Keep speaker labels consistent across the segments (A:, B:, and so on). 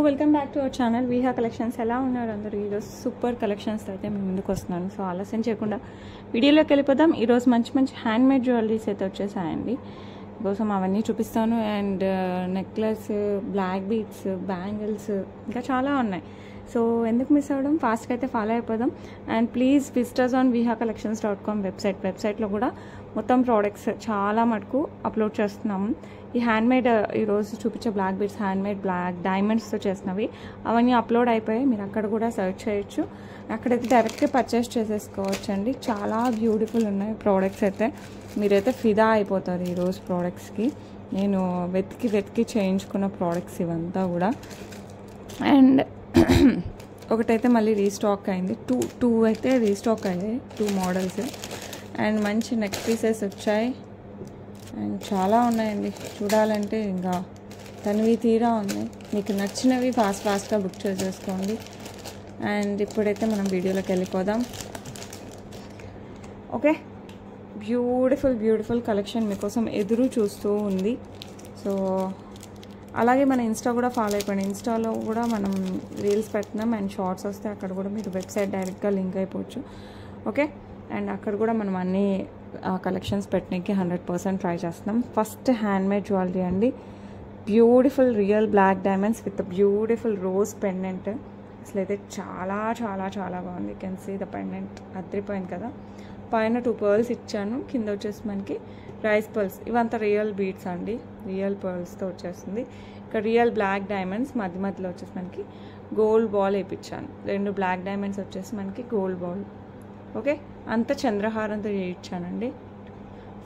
A: Welcome back to our channel Viha collections. ఎలా ఉన్నారు అందరూ? ఈరోజు సూపర్ కలెక్షన్స్ అయితే మేము ముందుకు వస్తున్నాను. సో ఆలస్యం చేయకుండా వీడియోలోకి వెళ్ళిపోదాం. ఈరోజు మంచి మంచి హ్యాండ్మేడ్ జ్యువెలరీస్ అయితే వచ్చేసాయండి. కోసం అవన్నీ చూపిస్తాను. And necklace, black beads, bangles ఇంకా చాలా ఉన్నాయి. సో ఎందుకు మిస్ అవ్వడం, ఫాస్ట్గా అయితే ఫాలో అయిపోదాం. And please visitors on vihacollections.com వెబ్సైట్లో కూడా మొత్తం ప్రోడక్ట్స్ చాలా మటుకు అప్లోడ్ చేస్తున్నాము. ఈ హ్యాండ్మేడ్ ఈరోజు చూపించే బ్లాక్ బీడ్స్ హ్యాండ్మేడ్ బ్లాక్ డైమండ్స్తో చేసినవి అవన్నీ అప్లోడ్ అయిపోయాయి. మీరు అక్కడ కూడా సెర్చ్ చేయొచ్చు. అక్కడైతే డైరెక్ట్గా పర్చేస్ చేసేసుకోవచ్చు అండి. చాలా బ్యూటిఫుల్ ఉన్నాయి ప్రోడక్ట్స్ అయితే. మీరైతే ఫిదా అయిపోతారు ఈరోజు ప్రోడక్ట్స్కి. నేను వెతికి చేయించుకున్న ప్రోడక్ట్స్ ఇవంతా కూడా. అండ్ ఒకటైతే మళ్ళీ రీస్టాక్ అయింది. టూ అయితే రీస్టాక్ అయ్యాయి, 2 మోడల్స్. అండ్ మంచి నెక్ పీసెస్ వచ్చాయి. అండ్ చాలా ఉన్నాయండి, చూడాలంటే ఇంకా తనివి తీరా ఉన్నాయి. మీకు నచ్చినవి ఫాస్ట్గా బుక్ చేసేసుకోండి. అండ్ ఇప్పుడైతే మనం వీడియోలోకి వెళ్ళిపోదాం. ఓకే, బ్యూటిఫుల్ కలెక్షన్ మీకోసం ఎదురు చూస్తూ ఉంది. సో అలాగే మన ఇన్స్టా కూడా ఫాలో అయిపోయింది. ఇన్స్టాలో కూడా మనం రీల్స్ పెట్టినాం. అండ్ షార్ట్స్ వస్తే అక్కడ కూడా మీరు వెబ్సైట్ డైరెక్ట్గా లింక్ అయిపోవచ్చు. ఓకే, అండ్ అక్కడ కూడా మనం అన్ని కలెక్షన్స్ పెట్టడానికి 100% ట్రై చేస్తున్నాం. ఫస్ట్ హ్యాండ్మేడ్ జ్యువెలరీ అండి. Beautiful real black diamonds with beautiful rose pendant. అసలు అయితే చాలా చాలా చాలా బాగుంది. You can see the pendant అదిరిపోయింది కదా. పైన 2 పర్ల్స్ ఇచ్చాను, కింద వచ్చేసి మనకి రైస్ పర్ల్స్. ఇవంతా రియల్ బీడ్స్ అండి, రియల్ పర్ల్స్తో వచ్చేస్తుంది. ఇక్కడ రియల్ బ్లాక్ డైమండ్స్, మధ్యలో వచ్చేసి మనకి గోల్డ్ బాల్ వేయించాను. 2 బ్లాక్ డైమండ్స్ వచ్చేసి మనకి గోల్డ్ బాల్. ఓకే, అంతా చంద్రహారంతో చేయించానండి.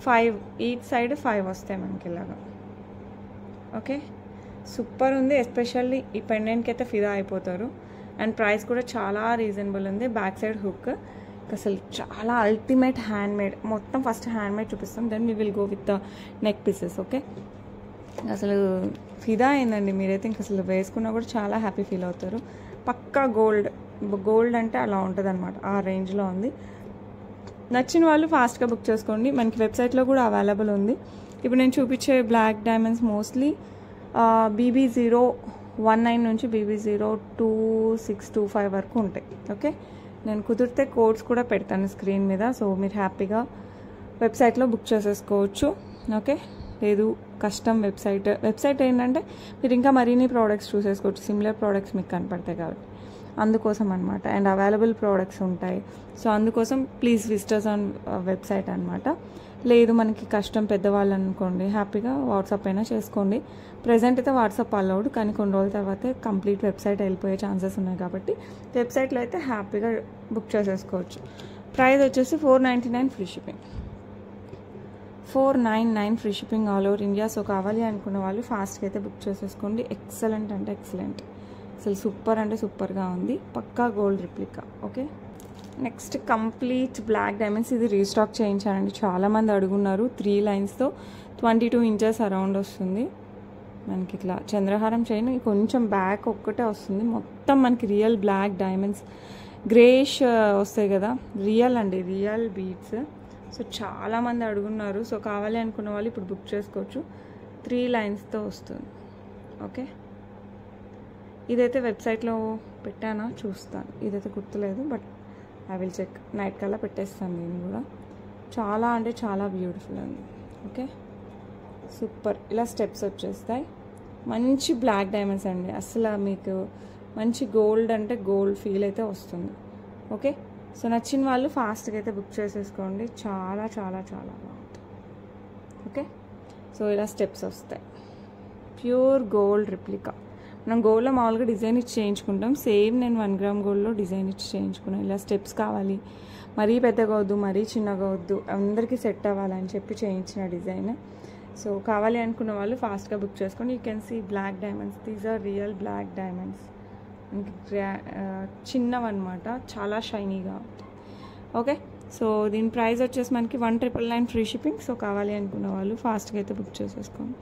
A: 5 ఈచ్ సైడ్ 5 వస్తాయి మనకి ఇలాగా. ఓకే, సూపర్ ఉంది. ఎస్పెషల్లీ ఈ పెండెంట్కి అయితే ఫిదా అయిపోతారు. అండ్ ప్రైస్ కూడా చాలా రీజనబుల్ ఉంది. బ్యాక్ సైడ్ హుక్ అసలు చాలా అల్టిమేట్ హ్యాండ్మేడ్. మొత్తం ఫస్ట్ హ్యాండ్మేడ్ చూపిస్తాం, then we will go with the neck pieces. Okay, అసలు ఫిదా అయిందండి. మీరైతే ఇంక అసలు వేసుకున్నా కూడా చాలా హ్యాపీ ఫీల్ అవుతారు. పక్కా గోల్డ్ అంటే అలా ఉంటుంది అనమాట, ఆ రేంజ్లో ఉంది. నచ్చిన వాళ్ళు ఫాస్ట్గా బుక్ చేసుకోండి. మనకి వెబ్సైట్లో కూడా అవైలబుల్ ఉంది. ఇప్పుడు నేను చూపించే బ్లాక్ డైమండ్స్ మోస్ట్లీ BB019 నుంచి BB02625 వరకు ఉంటాయి. ఓకే, నేను కుదిరితే కోడ్స్ కూడా పెడతాను స్క్రీన్ మీద. సో మీరు హ్యాపీగా వెబ్సైట్లో బుక్ చేసేసుకోవచ్చు. ఓకే, లేదు కష్టం వెబ్సైట్ ఏంటంటే మీరు ఇంకా మరిన్ని ప్రోడక్ట్స్ చూసేసుకోవచ్చు. సిమిలర్ ప్రోడక్ట్స్ మీకు కనపడతాయి కాబట్టి అందుకోసం అనమాట. అండ్ అవైలబుల్ ప్రోడక్ట్స్ ఉంటాయి. సో అందుకోసం ప్లీజ్ విజిటర్స్ ఆన్ వెబ్సైట్ అనమాట. లేదు మనకి కష్టం పెద్దవాళ్ళు అనుకోండి, హ్యాపీగా వాట్సాప్ అయినా చేసుకోండి. ప్రజెంట్ అయితే వాట్సాప్ అలౌడ్, కానీ కొన్ని రోజుల తర్వాత కంప్లీట్ వెబ్సైట్ వెళ్ళిపోయే ఛాన్సెస్ ఉన్నాయి కాబట్టి వెబ్సైట్లో అయితే హ్యాపీగా బుక్ చేసేసుకోవచ్చు. ప్రైస్ వచ్చేసి 499 free shipping. 499 free shipping all over India. So కావాలి అనుకున్న వాళ్ళు ఫాస్ట్గా అయితే బుక్ చేసేసుకోండి. ఎక్సలెంట్ అంటే ఎక్సలెంట్, అసలు సూపర్ అంటే సూపర్గా ఉంది. పక్కా gold replica. Okay, next complete black diamonds. ఇది రీస్టాక్ చేయించానండి, చాలామంది అడుగున్నారు. 3 లైన్స్తో 22 ఇంచెస్ అరౌండ్ వస్తుంది మనకి. ఇట్లా చంద్రహారం చైన్ కొంచెం బ్యాక్ ఒక్కటే వస్తుంది. మొత్తం మనకి రియల్ బ్లాక్ డైమండ్స్ గ్రేష్ వస్తాయి కదా, రియల్ అండి, రియల్ బీడ్స్. సో చాలామంది అడుగున్నారు. సో కావాలి అనుకున్న వాళ్ళు ఇప్పుడు బుక్ చేసుకోవచ్చు. 3 లైన్స్తో వస్తుంది. ఓకే, ఇదైతే వెబ్సైట్లో పెట్టానా చూస్తాను, ఇదైతే గుర్తులేదు, but I will check. Night కల్లా పెట్టేస్తాను దీన్ని కూడా. చాలా అంటే చాలా బ్యూటిఫుల్ ఉంది. Okay, super. ఇలా స్టెప్స్ వచ్చేస్తాయి. మంచి బ్లాక్ డైమండ్స్ అండి. అసలు మీకు మంచి గోల్డ్ అంటే గోల్డ్ ఫీల్ అయితే వస్తుంది. ఓకే, సో నచ్చిన వాళ్ళు ఫాస్ట్గా అయితే బుక్ చేసేసుకోండి. చాలా చాలా చాలా బాగుంటుంది. ఓకే, సో ఇలా స్టెప్స్ వస్తాయి. Pure gold replica. మనం గోల్డ్లో మామూలుగా డిజైన్ ఇచ్చి చేయించుకుంటాం. సేమ్ నేను 1 గ్రామ్ గోల్డ్లో డిజైన్ ఇచ్చి చేయించుకున్నాను. ఇలా స్టెప్స్ కావాలి, మరీ పెద్దగా వద్దు, మరీ చిన్నగా వద్దు, అందరికీ సెట్ అవ్వాలని చెప్పి చేయించిన డిజైన్. సో కావాలి అనుకున్న వాళ్ళు ఫాస్ట్గా బుక్ చేసుకోండి. You can see black diamonds. These are real black diamonds. మనకి చిన్నవన్నమాట, చాలా షైనీగా ఉంటుంది. ఓకే, సో దీని ప్రైస్ వచ్చేసి మనకి 1999 ఫ్రీ షిప్పింగ్. సో కావాలి అనుకున్న వాళ్ళు ఫాస్ట్గా అయితే బుక్ చేసేసుకోండి.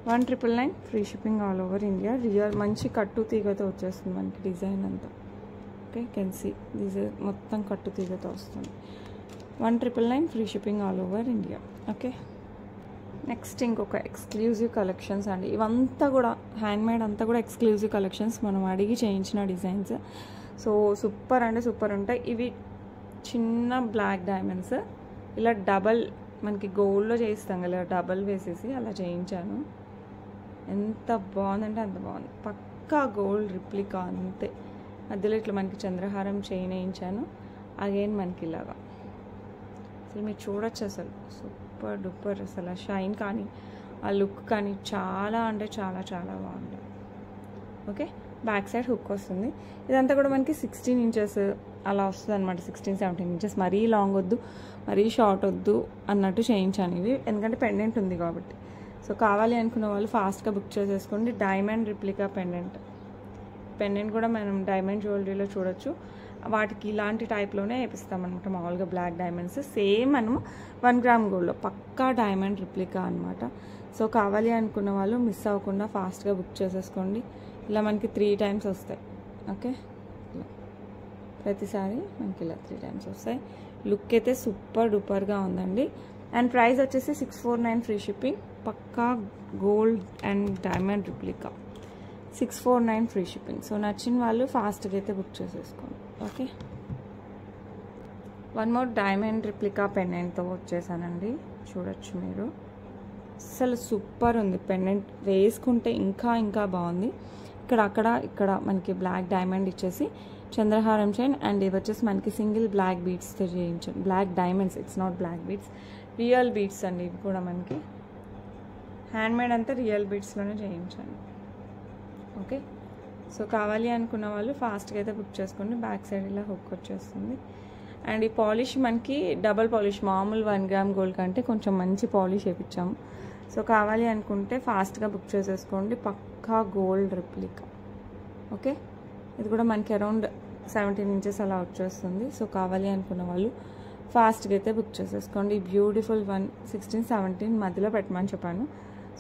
A: 1999 free shipping all over India. Real మంచి కట్టు తీగతో వచ్చేస్తుంది మనకి డిజైన్ అంతా. ఓకే, కెన్ సీ దీస్ మొత్తం కట్టు తీగతో వస్తుంది. 1999 free shipping all over India. Okay, next ఇంకొక ఎక్స్క్లూజివ్ కలెక్షన్స్ అండి. ఇవంతా కూడా హ్యాండ్మేడ్, అంతా కూడా ఎక్స్క్లూజివ్ కలెక్షన్స్, మనం అడిగి చేయించిన డిజైన్స్. సో సూపర్ అంటే సూపర్ ఉంటాయి. ఇవి చిన్న బ్లాక్ డైమండ్స్ ఇలా డబల్ మనకి గోల్డ్లో చేయిస్తాం కదా, డబల్ వేసేసి అలా చేయించాను. ఎంత బాగుందంటే అంత బాగుంది. పక్కా గోల్డ్ రిప్లికా అంతే. మధ్యలో ఇట్లా మనకి చంద్రహారం చైన్ వేయించాను. అగైన్ మనకి ఇలాగా అసలు మీరు చూడొచ్చు, అసలు సూపర్ డూపర్. అసలు ఆ షైన్ కానీ ఆ లుక్ కానీ చాలా అంటే చాలా చాలా బాగుంది. ఓకే, బ్యాక్ సైడ్ హుక్ వస్తుంది. ఇదంతా కూడా మనకి 16 ఇంచెస్ అలా వస్తుంది అనమాట. 16-17 ఇంచెస్. మరీ లాంగ్ వద్దు, మరీ షార్ట్ వద్దు అన్నట్టు చేయించాను ఇవి, ఎందుకంటే పెండెంట్ ఉంది కాబట్టి. సో కావాలి అనుకున్న వాళ్ళు ఫాస్ట్గా బుక్ చేసేసుకోండి. డైమండ్ రిప్లికా పెండెంట్ కూడా మనం డైమండ్ జ్యువెలరీలో చూడొచ్చు. వాటికి ఇలాంటి టైప్లోనే వేపిస్తామన్నమాట. మామూలుగా బ్లాక్ డైమండ్స్ సేమ్ మనము 1 గ్రామ్ గోల్డ్లో పక్కా డైమండ్ రిప్లికా అనమాట. సో కావాలి అనుకున్న వాళ్ళు మిస్ అవ్వకుండా ఫాస్ట్గా బుక్ చేసేసుకోండి. ఇలా మనకి 3 టైమ్స్ వస్తాయి. ఓకే, ప్రతిసారి మనకి ఇలా 3 టైమ్స్ వస్తాయి. లుక్ అయితే సూపర్ డూపర్గా ఉందండి. అండ్ ప్రైస్ వచ్చేసి 649 ఫ్రీ షిప్పింగ్. పక్కా gold and diamond replica 649 free shipping. So నచ్చిన వాళ్ళు ఫాస్ట్గా అయితే బుక్ చేసేసుకోండి. Okay, one more diamond replica పెండెంట్తో వచ్చేసానండి. చూడొచ్చు మీరు, అసలు సూపర్ ఉంది. పెండెంట్ వేసుకుంటే ఇంకా ఇంకా బాగుంది. ఇక్కడ మనకి బ్లాక్ డైమండ్ ఇచ్చేసి చంద్రహారం చైన్, అండ్ ఇవి వచ్చేసి మనకి సింగిల్ బ్లాక్ బీడ్స్తో చేయించాను. Black diamonds, it's not black beads, real beads అండి. ఇవి కూడా మనకి హ్యాండ్మేడ్ అంతా రియల్ బీడ్స్లోనే చేయించాను. ఓకే, సో కావాలి అనుకున్న వాళ్ళు ఫాస్ట్గా అయితే బుక్ చేసుకోండి. బ్యాక్ సైడ్ ఇలా హుక్ వచ్చేస్తుంది. అండ్ ఈ పాలిష్ మనకి డబల్ పాలిష్, మామూలు 1 గ్రామ్ గోల్డ్ కంటే కొంచెం మంచి పాలిష్ వేయించాము. సో కావాలి అనుకుంటే ఫాస్ట్గా బుక్ చేసేసుకోండి. పక్కా గోల్డ్ రిప్లికా. ఓకే, ఇది కూడా మనకి అరౌండ్ 17 ఇంచెస్ అలా వచ్చేస్తుంది. సో కావాలి అనుకున్న వాళ్ళు ఫాస్ట్గా అయితే బుక్ చేసేసుకోండి. బ్యూటిఫుల్ 16-17 మధ్యలో పెట్టమని చెప్పాను.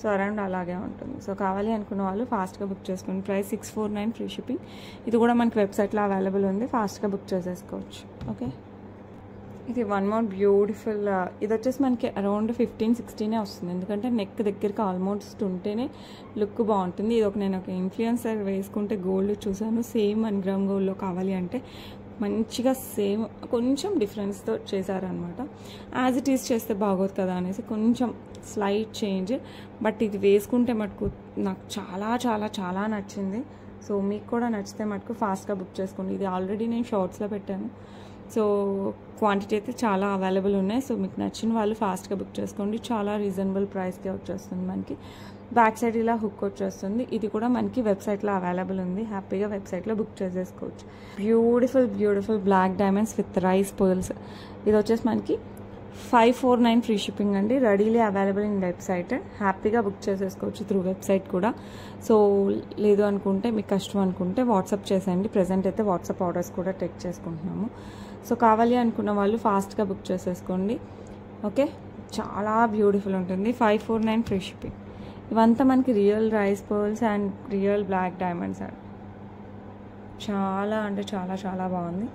A: సో అరౌండ్ అలాగే ఉంటుంది. సో కావాలి అనుకున్న వాళ్ళు ఫాస్ట్గా బుక్ చేసుకోండి. Price 649 free shipping. ఇది కూడా మనకి వెబ్సైట్లో అవైలబుల్ ఉంది. ఫాస్ట్గా బుక్ చేసేసుకోవచ్చు. ఓకే, ఇది వన్ మోర్ బ్యూటిఫుల్. ఇది వచ్చేసి మనకి అరౌండ్ 15-16 వస్తుంది, ఎందుకంటే నెక్ దగ్గరికి ఆల్మోస్ట్ ఉంటేనే లుక్ బాగుంటుంది. ఇది నేను ఒక ఇన్ఫ్లుయెన్సర్ వేసుకుంటే గోల్డ్ చూసాను, సేమ్ 1 గ్రామ్ గోల్డ్లో కావాలి అంటే మంచిగా సేమ్ కొంచెం డిఫరెన్స్తో చేశారనమాట. యాజ్ ఇట్ ఈస్ చేస్తే బాగోదు కదా అనేసి కొంచెం స్లైట్ చేంజ్. బట్ ఇది వేసుకుంటే మటుకు నాకు చాలా చాలా చాలా నచ్చింది. సో మీకు కూడా నచ్చితే మటుకు ఫాస్ట్గా బుక్ చేసుకోండి. ఇది ఆల్రెడీ నేను షార్ట్స్లో పెట్టాను. సో క్వాంటిటీ అయితే చాలా అవైలబుల్ ఉన్నాయి. సో మీకు నచ్చిన వాళ్ళు ఫాస్ట్గా బుక్ చేసుకోండి. చాలా రీజనబుల్ ప్రైస్కే వచ్చేస్తుంది మనకి. బ్యాక్ సైడ్ ఇలా హుక్ వచ్చేస్తుంది. ఇది కూడా మనకి వెబ్సైట్లో అవైలబుల్ ఉంది. హ్యాపీగా వెబ్సైట్లో బుక్ చేసేసుకోవచ్చు. Beautiful black diamonds with rice pearls. ఇది వచ్చేసి మనకి 549 ఫ్రీ షిప్పింగ్ అండి. Readily available in website. హ్యాపీగా బుక్ చేసేసుకోవచ్చు త్రూ వెబ్సైట్ కూడా. సో లేదు అనుకుంటే మీకు కష్టం అనుకుంటే వాట్సాప్ చేసేయండి. ప్రజెంట్ అయితే వాట్సాప్ ఆర్డర్స్ కూడా టేక్ చేసుకుంటున్నాము. సో కావాలి అనుకున్న వాళ్ళు ఫాస్ట్గా బుక్ చేసేసుకోండి. ఓకే, చాలా బ్యూటిఫుల్ ఉంటుంది. 549 ఫ్రీ షిప్పింగ్. ఇవంతా మనకి real rice pearls and real black diamonds అండి. చాలా అంటే చాలా చాలా బాగుంది.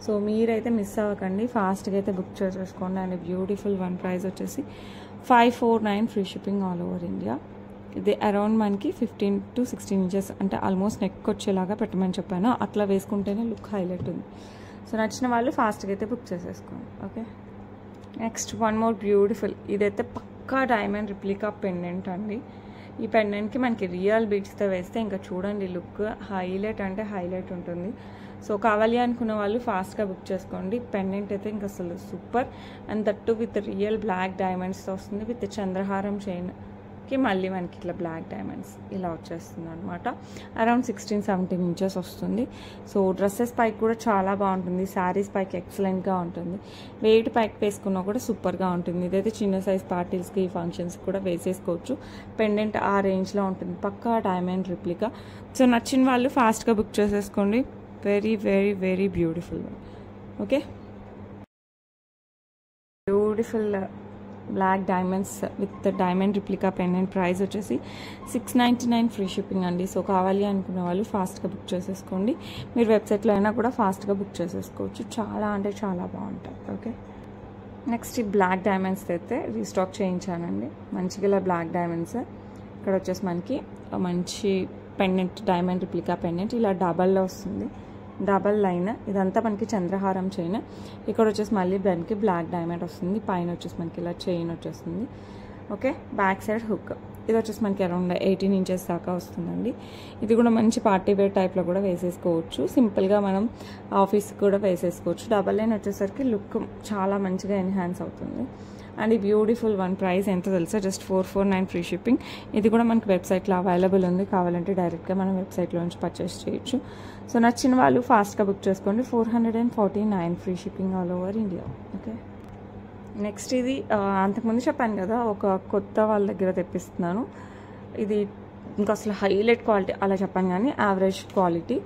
A: సో మీరైతే మిస్ అవ్వకండి, ఫాస్ట్గా అయితే బుక్ చేసేసుకోండి. అండ్ బ్యూటిఫుల్ వన్ ప్రైస్ వచ్చేసి 549 free shipping all over India. ఇది అరౌండ్ మనకి 15-16 ఇంచెస్, అంటే ఆల్మోస్ట్ నెక్ వచ్చేలాగా పెట్టమని చెప్పాను. అట్లా వేసుకుంటేనే లుక్ హైలైట్ ఉంది. సో నచ్చిన వాళ్ళు ఫాస్ట్గా అయితే బుక్ చేసేసుకోండి. Okay, next one more beautiful. ఇదైతే పక్కా డైమండ్ రిప్లికా పెండెంట్ అండి. ఈ పెండెంట్కి మనకి రియల్ బీడ్స్తో వేస్తే ఇంకా చూడండి లుక్ హైలైట్ అంటే హైలైట్ ఉంటుంది. సో కావాలి అనుకున్న వాళ్ళు ఫాస్ట్గా బుక్ చేసుకోండి. పెండెంట్ అయితే ఇంకా అసలు super. And that with real black డైమండ్స్తో వస్తుంది. విత్ చంద్రహారం చైన్కి మళ్ళీ మనకి ఇట్లా బ్లాక్ డైమండ్స్ ఇలా వచ్చేస్తుంది అనమాట. అరౌండ్ 16-17 ఇంచెస్ వస్తుంది. సో డ్రెస్సెస్ పైకి కూడా చాలా బాగుంటుంది. శారీస్ పైకి ఎక్సలెంట్గా ఉంటుంది. వెయిట్ పైకి వేసుకున్నా కూడా సూపర్గా ఉంటుంది. ఇదైతే చిన్న సైజ్ పార్టీస్కి ఫంక్షన్స్కి కూడా వేసేసుకోవచ్చు. పెండెంట్ ఆ రేంజ్లో ఉంటుంది. పక్కా డైమండ్ రిప్లికా. సో నచ్చిన వాళ్ళు ఫాస్ట్గా బుక్ చేసేసుకోండి. very beautiful one. Okay, beautiful black diamonds with the diamond replica pendant. Price వచ్చేసి 699 ఫ్రీ షిప్పింగ్ అండి. సో కావాలి అనుకున్న వాళ్ళు ఫాస్ట్గా బుక్ చేసేసుకోండి. మీరు వెబ్సైట్లో అయినా కూడా ఫాస్ట్గా బుక్ చేసేసుకోవచ్చు. చాలా అంటే చాలా బాగుంటుంది. ఓకే, నెక్స్ట్ ఈ బ్లాక్ డైమండ్స్ అయితే రీస్టాక్ చేయించానండి. మంచిగా ఇలా బ్లాక్ డైమండ్స్. ఇక్కడ వచ్చేసి మనకి మంచి పెండెంట్, డైమండ్ రిప్లికా పెండెంట్ ఇలా డబల్లో వస్తుంది, డబల్ లైన్. ఇదంతా మనకి చంద్రహారం చైన్. ఇక్కడ వచ్చేసి మళ్ళీ దానికి బ్లాక్ డైమండ్ వస్తుంది. పైన వచ్చేసి మనకి ఇలా చైన్ వచ్చేస్తుంది. Okay, back side hook. ఇది వచ్చేసి మనకి అరౌండ్ 18 ఇంచెస్ దాకా వస్తుందండి. ఇది కూడా మంచి పార్టీ వేర్ టైప్లో కూడా వేసేసుకోవచ్చు. సింపుల్గా మనం ఆఫీస్కి కూడా వేసేసుకోవచ్చు. డబల్ లైన్ వచ్చేసరికి లుక్ చాలా మంచిగా ఎన్హాన్స్ అవుతుంది. అండ్ ఈ బ్యూటిఫుల్ వన్ ప్రైస్ ఎంత తెలుసా, జస్ట్ 449 ఫ్రీ షిప్పింగ్. ఇది కూడా మనకి వెబ్సైట్లో అవైలబుల్ ఉంది. కావాలంటే డైరెక్ట్గా మనం వెబ్సైట్లో నుంచి పర్చేస్ చేయొచ్చు. సో నచ్చిన వాళ్ళు ఫాస్ట్గా బుక్ చేసుకోండి. 449 free shipping all over India. Okay, next ఇది అంతకుముందు చెప్పాను కదా, ఒక కొత్త వాళ్ళ దగ్గర తెప్పిస్తున్నాను. ఇది ఇంకా అసలు హైలైట్ క్వాలిటీ అలా చెప్పాను కానీ యావరేజ్ క్వాలిటీ,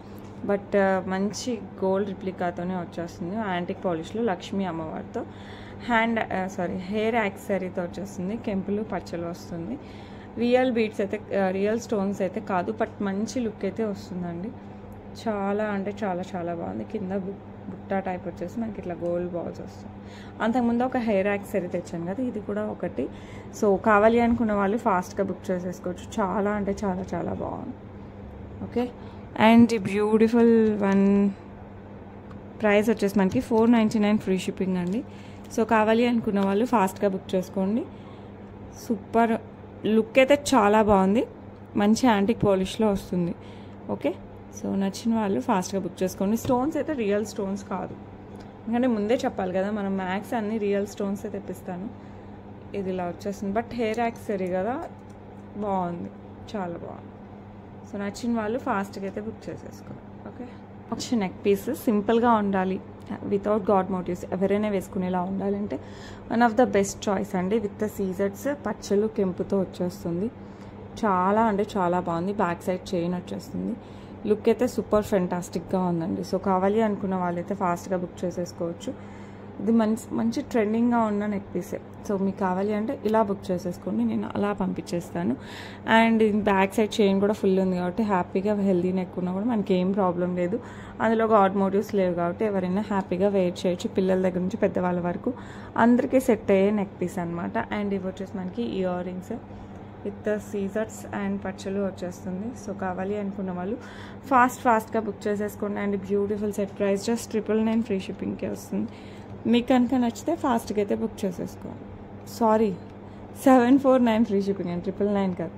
A: బట్ మంచి గోల్డ్ రిప్లికాతోనే వచ్చేస్తుంది. యాంటిక్ పాలిష్లో లక్ష్మీ అమ్మవారితో హెయిర్ యాక్సెసరీతో వచ్చేస్తుంది. కెంపులు పచ్చలు వస్తుంది. రియల్ బీడ్స్ అయితే, రియల్ స్టోన్స్ అయితే కాదు, బట్ మంచి లుక్ అయితే వస్తుందండి. చాలా అంటే చాలా చాలా బాగుంది. కింద బుట్టా టైప్ వచ్చేసి మనకి ఇట్లా గోల్డ్ బాల్స్ వస్తాయి. అంతకుముందు ఒక హెయిర్ యాక్సెసరీ తెచ్చాను కదా, ఇది కూడా ఒకటి. సో కావాలి అనుకున్న వాళ్ళు ఫాస్ట్గా బుక్ చేసేసుకోవచ్చు. చాలా అంటే చాలా చాలా బాగుంది. ఓకే, అండ్ ఈ బ్యూటిఫుల్ వన్ ప్రైస్ వచ్చేసి మనకి 499 ఫ్రీ షిప్పింగ్ అండి. సో కావాలి అనుకున్న వాళ్ళు ఫాస్ట్గా బుక్ చేసుకోండి. సూపర్ లుక్ అయితే చాలా బాగుంది. మంచి యాంటిక్ పాలిష్లో వస్తుంది. ఓకే, సో నచ్చిన వాళ్ళు ఫాస్ట్గా బుక్ చేసుకోండి. స్టోన్స్ అయితే రియల్ స్టోన్స్ కాదు, ఎందుకంటే ముందే చెప్పాలి కదా, మనం మ్యాక్స్ అన్ని రియల్ స్టోన్సే తెప్పిస్తాను. ఇది ఇలా వచ్చేస్తుంది, బట్ హెయిర్ యాక్సెసరీ కదా, బాగుంది, చాలా బాగుంది. సో నచ్చిన వాళ్ళు ఫాస్ట్గా అయితే బుక్ చేసేసుకోండి. ఓకే, వచ్చి నెక్ పీస్ సింపుల్గా ఉండాలి, వితౌట్ గాడ్ మోటివ్స్, ఎవరైనా వేసుకునేలా ఉండాలంటే one of the best choice అండి. విత్ సీజర్స్, పచ్చలు, కెంపుతో వచ్చేస్తుంది. చాలా అంటే చాలా బాగుంది. బ్యాక్ సైడ్ చైన్ వచ్చేస్తుంది. లుక్ అయితే సూపర్ ఫెంటాస్టిక్గా ఉందండి. సో కావాలి అనుకున్న వాళ్ళైతే ఫాస్ట్గా బుక్ చేసేసుకోవచ్చు. ఇది మంచి ట్రెండింగ్గా ఉన్న నెక్ పీసే. సో మీకు కావాలి అంటే ఇలా బుక్ చేసేసుకోండి, నేను అలా పంపించేస్తాను. అండ్ బ్యాక్ సైడ్ చైన్ కూడా ఫుల్ ఉంది కాబట్టి హ్యాపీగా హెల్దీ నెక్ ఉన్నా కూడా మనకి ఏం ప్రాబ్లం లేదు. అందులో గాడ్ మోటివ్స్ లేవు కాబట్టి ఎవరైనా హ్యాపీగా వేర్ చేయొచ్చు. పిల్లల దగ్గర నుంచి పెద్దవాళ్ళ వరకు అందరికీ సెట్ అయ్యే నెక్ పీస్ అనమాట. అండ్ ఇవి వచ్చేసి మనకి ఇయర్ రింగ్స్ విత్ సీజర్స్ అండ్ పచ్చలు వచ్చేస్తుంది. సో కావాలి అనుకున్న వాళ్ళు ఫాస్ట్గా బుక్ చేసేసుకోండి. And beautiful set price just 999 free షిప్పింగ్కే వస్తుంది. మీకు కనుక నచ్చితే ఫాస్ట్గా అయితే బుక్ చేసేసుకోండి. 749 ఫ్రీ షిప్పింగ్ అండి, 999 కాదు,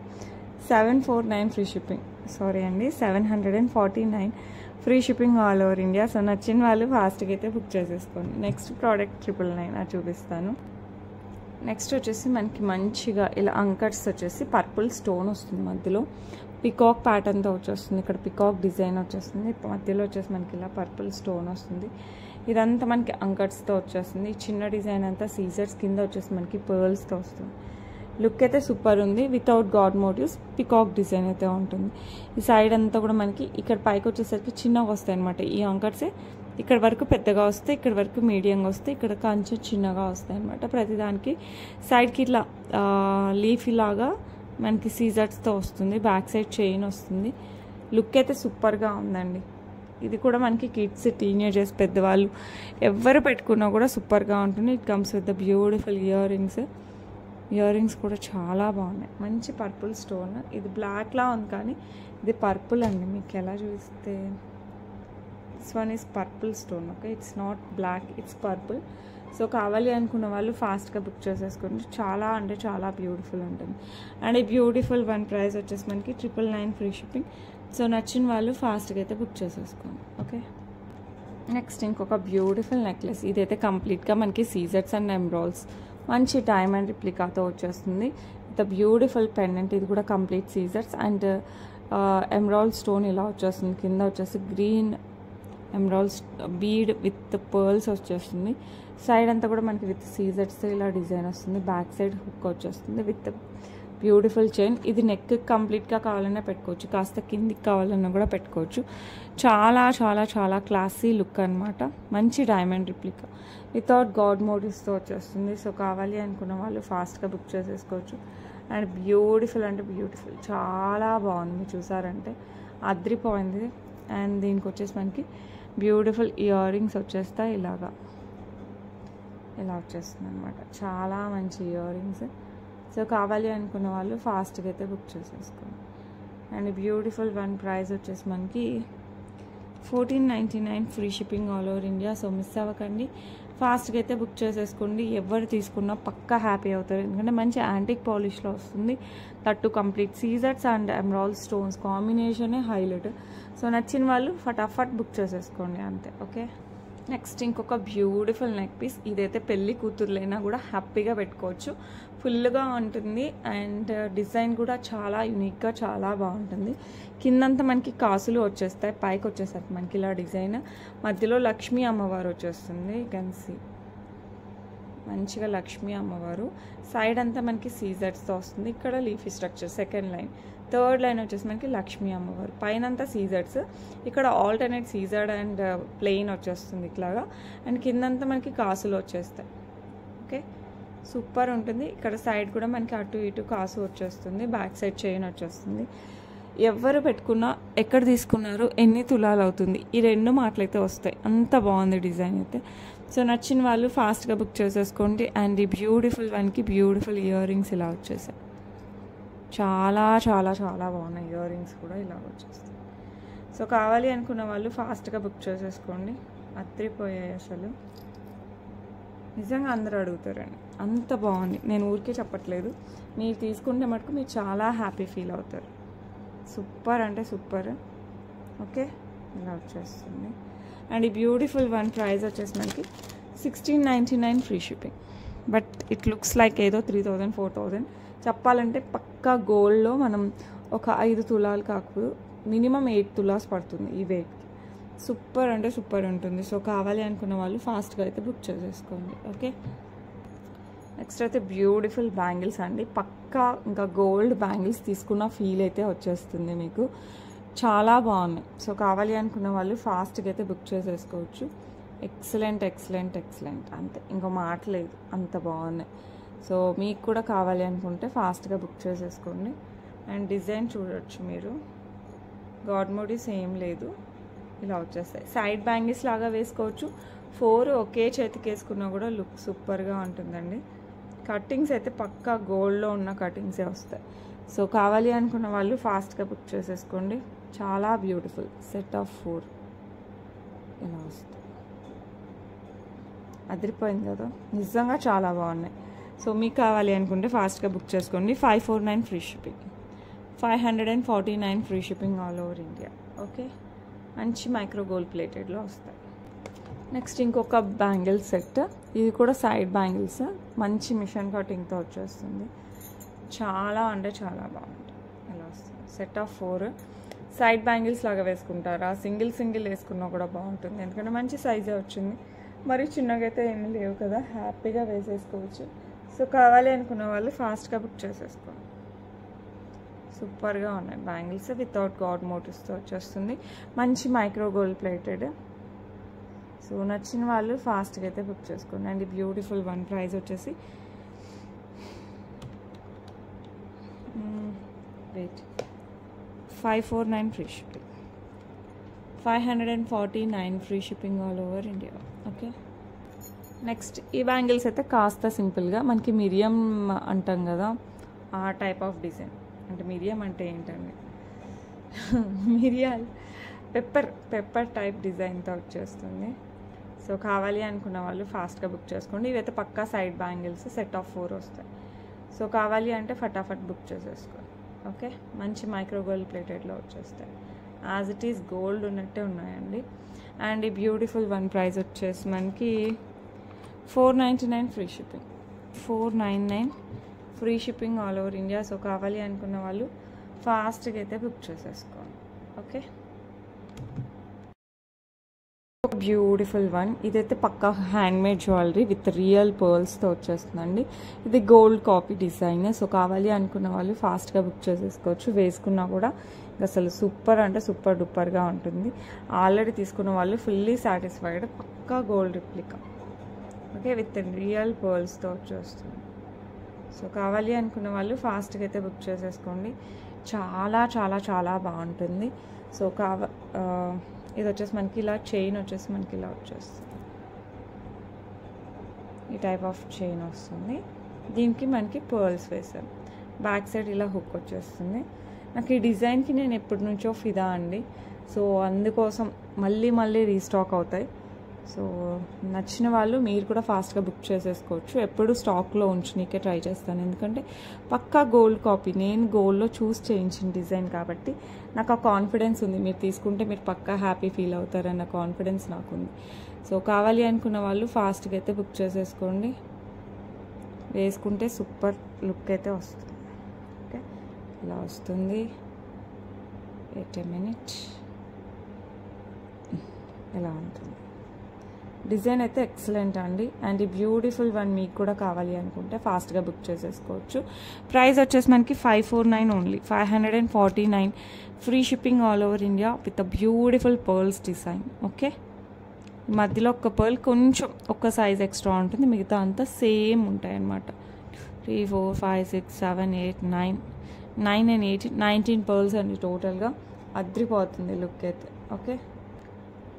A: 749 ఫ్రీ షిప్పింగ్. సారీ అండి, 749 free shipping all over India. So నచ్చిన వాళ్ళు ఫాస్ట్గా అయితే బుక్ చేసేసుకోండి. నెక్స్ట్ ప్రోడక్ట్ 999 అది చూపిస్తాను. నెక్స్ట్ వచ్చేసి మనకి మంచిగా ఇలా అంకర్స్ వచ్చేసి పర్పుల్ స్టోన్ వస్తుంది, మధ్యలో పికాక్ ప్యాటర్న్తో వచ్చేస్తుంది. ఇక్కడ పికాక్ డిజైన్ వచ్చేస్తుంది, మధ్యలో వచ్చేసి మనకి ఇలా పర్పుల్ స్టోన్ వస్తుంది. ఇదంతా మనకి అంకర్స్తో వచ్చేస్తుంది. ఈ చిన్న డిజైన్ అంతా సీజర్స్, కింద వచ్చేసి మనకి పర్ల్స్తో వస్తుంది. లుక్ అయితే సూపర్ ఉంది. Without god motives peacock design అయితే ఉంటుంది. ఈ సైడ్ అంతా కూడా మనకి ఇక్కడ పైకి వచ్చేసరికి చిన్నగా వస్తాయి అనమాట. ఈ అంకర్సే ఇక్కడ వరకు పెద్దగా వస్తాయి, ఇక్కడ వరకు మీడియంగా వస్తాయి, ఇక్కడ కొంచెం చిన్నగా వస్తాయి అనమాట. ప్రతిదానికి సైడ్కి ఇట్లా లీఫ్ లాగా మనకి సీజర్స్తో వస్తుంది. బ్యాక్ సైడ్ చైన్ వస్తుంది. లుక్ అయితే సూపర్గా ఉందండి. ఇది కూడా మనకి కిడ్స్, టీనేజర్స్, పెద్దవాళ్ళు ఎవరు పెట్టుకున్నా కూడా సూపర్గా ఉంటుంది. It comes with the beautiful ear rings కూడా చాలా బాగున్నాయి. మంచి పర్పుల్ స్టోన్. ఇది బ్లాక్లా ఉంది కానీ ఇది పర్పుల్ అండి. మీకు ఎలా చూస్తే this one is purple stone. Okay, it's not black, it's purple. So కావాలి అనుకున్న వాళ్ళు ఫాస్ట్గా బుక్ చేసేసుకోండి. చాలా అంటే చాలా బ్యూటిఫుల్ ఉంటుంది. అండ్ ఈ బ్యూటిఫుల్ వన్ ప్రైస్ వచ్చేసి మనకి 999 ఫ్రీ షిప్పింగ్. సో నచ్చిన వాళ్ళు ఫాస్ట్గా అయితే బుక్ చేసేసుకోండి. ఓకే, నెక్స్ట్ ఇంకొక బ్యూటిఫుల్ నెక్లెస్. ఇదైతే కంప్లీట్గా మనకి సీజర్స్ అండ్ ఎమ్రాల్స్, మంచి డైమండ్ రిప్లికాతో వచ్చేస్తుంది. With beautiful pendant. ఇది కూడా కంప్లీట్ సీజర్స్ అండ్ ఎమ్రాల్ స్టోన్ ఇలా వచ్చేస్తుంది. కింద వచ్చేసి green emeralds bead with pearls వచ్చేస్తుంది. సైడ్ అంతా కూడా మనకి విత్ సీజర్స్ ఇలా డిజైన్ వస్తుంది. బ్యాక్ సైడ్ హుక్ వచ్చేస్తుంది విత్ బ్యూటిఫుల్ చైన్. ఇది నెక్ కంప్లీట్గా కావాలన్నా పెట్టుకోవచ్చు, కాస్త కిందికి కావాలన్నా కూడా పెట్టుకోవచ్చు. చాలా చాలా చాలా క్లాసీ లుక్ అనమాట. మంచి డైమండ్ రిప్లికా వితౌట్ గాడ్ మోటివ్స్తో వచ్చేస్తుంది. సో కావాలి అనుకున్న వాళ్ళు ఫాస్ట్గా బుక్ చేసేసుకోవచ్చు. అండ్ బ్యూటిఫుల్ అంటే బ్యూటిఫుల్, చాలా బాగుంది. మీరు చూసారంటే అద్రిపోయింది. అండ్ దీనికి వచ్చేసి మనకి బ్యూటిఫుల్ ఇయర్ రింగ్స్ వచ్చేస్తాయి ఇలాగా. ఇలా వచ్చేస్తుంది అనమాట. చాలా మంచి ఇయర్ రింగ్స్. సో కావాలి అనుకున్న వాళ్ళు ఫాస్ట్గా అయితే బుక్ చేసేసుకోండి. అండ్ బ్యూటిఫుల్ వన్ ప్రైస్ వచ్చేసి మనకి 1499 free shipping all over India. So miss అవ్వకండి, ఫాస్ట్గా అయితే బుక్ చేసేసుకోండి. ఎవరు తీసుకున్నా పక్కా హ్యాపీ అవుతారు, ఎందుకంటే మంచి యాంటిక్ పాలిష్లో వస్తుంది. తట్టు కంప్లీట్ సీజర్స్ అండ్ ఎమరాల్డ్ స్టోన్స్ కాంబినేషనే హైలైట్. సో నచ్చిన వాళ్ళు ఫటాఫట్ బుక్ చేసేసుకోండి అంతే. ఓకే, నెక్స్ట్ ఇంకొక బ్యూటిఫుల్ నెక్ పీస్. ఇదైతే పెళ్ళి కూతుర్లైనా కూడా హ్యాపీగా పెట్టుకోవచ్చు, ఫుల్గా ఉంటుంది. అండ్ డిజైన్ కూడా చాలా యూనిక్గా చాలా బాగుంటుంది. కిందంతా మనకి కాసులు వచ్చేస్తాయి, పైకి వచ్చేసరికి మనకి ఇలా డిజైన్, మధ్యలో లక్ష్మీ అమ్మవారు వచ్చేస్తుంది. గన్సీ మంచిగా లక్ష్మీ అమ్మవారు, సైడ్ అంతా మనకి సీజర్స్తో వస్తుంది. ఇక్కడ leafy structure second line, third line వచ్చేసి మనకి లక్ష్మీ అమ్మవారు, పైన అంతా సీజర్స్, ఇక్కడ ఆల్టర్నేట్ సీజర్డ్ అండ్ ప్లెయిన్ వచ్చేస్తుంది ఇట్లాగా. అండ్ కిందంతా మనకి కాసులు వచ్చేస్తాయి. ఓకే, సూపర్ ఉంటుంది. ఇక్కడ సైడ్ కూడా మనకి అటు ఇటు కాసు వచ్చేస్తుంది, బ్యాక్ సైడ్ చైన్ వచ్చేస్తుంది. ఎవరు పెట్టుకున్నా ఎక్కడ తీసుకున్నారు ఎన్ని తులాలు అవుతుంది ఈ రెండు మాటలైతే వస్తాయి, అంత బాగుంది డిజైన్ అయితే. సో నచ్చిన వాళ్ళు ఫాస్ట్గా బుక్ చేసేసుకోండి. అండ్ ఈ బ్యూటిఫుల్ వన్కి బ్యూటిఫుల్ ఇయర్ రింగ్స్ ఇలా వచ్చేసాయి. చాలా చాలా చాలా బాగున్నాయి ఇయర్ రింగ్స్ కూడా ఇలా వచ్చేస్తాయి. సో కావాలి అనుకున్న వాళ్ళు ఫాస్ట్గా బుక్ చేసేసుకోండి. అత్రిపోయాయి అసలు, నిజంగా అందరూ అడుగుతారండి, అంత బాగుంది. నేను ఊరికే చెప్పట్లేదు, మీరు తీసుకుంటే మటుకు మీరు చాలా హ్యాపీ ఫీల్ అవుతారు. సూపర్ అంటే సూపర్. ఓకే, ఇలా వచ్చేస్తుంది. అండ్ ఈ బ్యూటిఫుల్ వన్ ప్రైస్ వచ్చేసి మనకి 1699 free shipping. But it looks like ఏదో 3000 4000 చెప్పాలంటే పక్కా గోల్డ్లో మనం ఒక 5 తులాలు కాకపోతే మినిమం 8 తులాస్ పడుతుంది ఈ వెయిట్కి. సూపర్ అంటే సూపర్ ఉంటుంది. సో కావాలి అనుకున్న వాళ్ళు ఫాస్ట్గా అయితే బుక్ చేసేసుకోండి. ఓకే, నెక్స్ట్ అయితే బ్యూటిఫుల్ బ్యాంగిల్స్ అండి. పక్కా ఇంకా గోల్డ్ బ్యాంగిల్స్ తీసుకున్న ఫీల్ అయితే వచ్చేస్తుంది మీకు, చాలా బాగున్నాయి. సో కావాలి అనుకున్న వాళ్ళు ఫాస్ట్గా అయితే బుక్ చేసేసుకోవచ్చు. ఎక్సలెంట్ ఎక్సలెంట్ ఎక్సలెంట్, అంతే, ఇంకో మాట లేదు, అంత బాగున్నాయి. సో మీకు కూడా కావాలి అనుకుంటే ఫాస్ట్గా బుక్ చేసేసుకోండి. అండ్ డిజైన్ చూడొచ్చు మీరు, గాడ్ మోడీస్ ఏం లేదు, ఇలా వచ్చేస్తాయి. సైడ్ బ్యాంగిల్స్ లాగా వేసుకోవచ్చు, 4 ఒకే చేతికి వేసుకున్నా కూడా లుక్ సూపర్గా ఉంటుందండి. కటింగ్స్ అయితే పక్కా గోల్డ్లో ఉన్న కటింగ్సే వస్తాయి. సో కావాలి అనుకున్న వాళ్ళు ఫాస్ట్గా బుక్ చేసేసుకోండి. చాలా బ్యూటిఫుల్ సెట్ ఆఫ్ 4 ఇలా వస్తాయి. అదిరిపోయింది కదా, నిజంగా చాలా బాగున్నాయి. సో మీకు కావాలి అనుకుంటే ఫాస్ట్గా బుక్ చేసుకోండి. 549 free shipping, 549 free shipping all over India. Okay, మంచి మైక్రో గోల్డ్ ప్లేటెడ్లో వస్తాయి. నెక్స్ట్ ఇంకొక బ్యాంగిల్ సెట్, ఇది కూడా సైడ్ బ్యాంగిల్స్, మంచి మిషన్ కటింగ్తో వచ్చేస్తుంది. చాలా అంటే చాలా బాగుంటుంది. ఇలా వస్తుంది సెట్ ఆఫ్ 4. సైడ్ బ్యాంగిల్స్ లాగా వేసుకుంటారా, సింగిల్ వేసుకున్నా కూడా బాగుంటుంది, ఎందుకంటే మంచి సైజే వచ్చింది. మరి చిన్నగా అయితే ఏమీ లేవు కదా, హ్యాపీగా వేసేసుకోవచ్చు. సో కావాలి అనుకున్న వాళ్ళు ఫాస్ట్గా బుక్ చేసేసుకోండి. సూపర్గా ఉన్నాయి బ్యాంగిల్స్, వితౌట్ గాడ్ మోటివ్స్తో వచ్చేస్తుంది, మంచి మైక్రో గోల్డ్ ప్లేటెడ్. సో నచ్చిన వాళ్ళు ఫాస్ట్గా అయితే బుక్ చేసుకోండి. అండ్ బ్యూటిఫుల్ వన్ ప్రైస్ వచ్చేసి weight 549 free shipping, 549 free shipping all over India. Okay, next ఈ బ్యాంగిల్స్ అయితే కాస్త సింపుల్గా మనకి మిరియం అంటాం కదా, ఆ టైప్ ఆఫ్ డిజైన్. అంటే మిరియం అంటే ఏంటండి, మిరియాలు, పెప్పర్ టైప్ డిజైన్తో వచ్చేస్తుంది. సో కావాలి అనుకున్న వాళ్ళు ఫాస్ట్గా బుక్ చేసుకోండి. ఇవైతే పక్కా సైడ్ బ్యాంగిల్స్, సెట్ ఆఫ్ 4 వస్తాయి. సో కావాలి అంటే ఫటాఫట్ బుక్ చేసేసుకోండి. ఓకే, మంచి మైక్రో గోల్డ్ ప్లేటెడ్లో వచ్చేస్తాయి, యాజ్ ఇట్ ఈస్ గోల్డ్ ఉన్నట్టే ఉన్నాయండి. అండ్ ఈ బ్యూటిఫుల్ వన్ ప్రైస్ వచ్చేసి మనకి 499 free shipping, 499 free shipping all over India. So కావాలి అనుకున్న వాళ్ళు ఫాస్ట్గా అయితే బుక్ చేసేసుకోండి. ఓకే, బ్యూటిఫుల్ వన్, ఇదైతే పక్కా హ్యాండ్మేడ్ జ్యువెలరీ విత్ రియల్ పర్ల్స్తో వచ్చేస్తుందండి. ఇది గోల్డ్ కాపీ డిజైన్. సో కావాలి అనుకున్న వాళ్ళు ఫాస్ట్గా బుక్ చేసేసుకోవచ్చు. వేసుకున్నా కూడా అసలు సూపర్ అంటే సూపర్ డూపర్గా ఉంటుంది. ఆల్రెడీ తీసుకున్న వాళ్ళు ఫుల్లీ సాటిస్ఫైడ్, పక్కా gold replica. Okay, with real పర్ల్స్తో వచ్చేస్తుంది. సో కావాలి అనుకున్న వాళ్ళు ఫాస్ట్గా అయితే బుక్ చేసేసుకోండి. చాలా చాలా చాలా బాగుంటుంది. సో ఇది వచ్చేసి మనకి ఇలా చైన్ వచ్చేసి మనకి ఇలా వచ్చేస్తుంది. ఈ టైప్ ఆఫ్ చైన్ వస్తుంది. దీనికి మనకి పర్ల్స్ వేసాం. బ్యాక్ సైడ్ ఇలా హుక్ వచ్చేస్తుంది. నాకు ఈ డిజైన్కి నేను ఎప్పటి నుంచో ఫిదా అండి. సో అందుకోసం మళ్ళీ రీస్టాక్ అవుతాయి. సో నచ్చిన వాళ్ళు మీరు కూడా ఫాస్ట్గా బుక్ చేసేసుకోవచ్చు. ఎప్పుడు స్టాక్లో ఉంచనీకే ట్రై చేస్తాను, ఎందుకంటే పక్కా గోల్డ్ కాపీ. నేను గోల్డ్లో చూస్ చేయించిన డిజైన్ కాబట్టి నాకు ఆ కాన్ఫిడెన్స్ ఉంది. మీరు తీసుకుంటే మీరు పక్కా హ్యాపీ ఫీల్ అవుతారన్న కాన్ఫిడెన్స్ నాకుంది. సో కావాలి అనుకున్న వాళ్ళు ఫాస్ట్గా అయితే బుక్ చేసేసుకోండి. వేసుకుంటే సూపర్ లుక్ అయితే వస్తుంది. ఓకే, ఇలా వస్తుంది. Wait a minute. ఇలా ఉంటుంది. డిజైన్ అయితే ఎక్సలెంట్ అండి. అండ్ ఈ బ్యూటిఫుల్ వన్ మీకు కూడా కావాలి అనుకుంటే ఫాస్ట్గా బుక్ చేసేసుకోవచ్చు. ప్రైస్ వచ్చేసి మనకి 549 only, 549. Free shipping all over India with a beautiful pearls design. Okay, మధ్యలో ఒక పర్ల్ కొంచెం ఒక సైజ్ ఎక్స్ట్రా ఉంటుంది, మిగతా అంతా సేమ్ ఉంటాయి అన్నమాట. 3, 4, 5, 6, 7, 8, 9 and 8, 19 పర్ల్స్ అండి టోటల్గా. అద్రిపోతుంది లుక్ అయితే. ఓకే,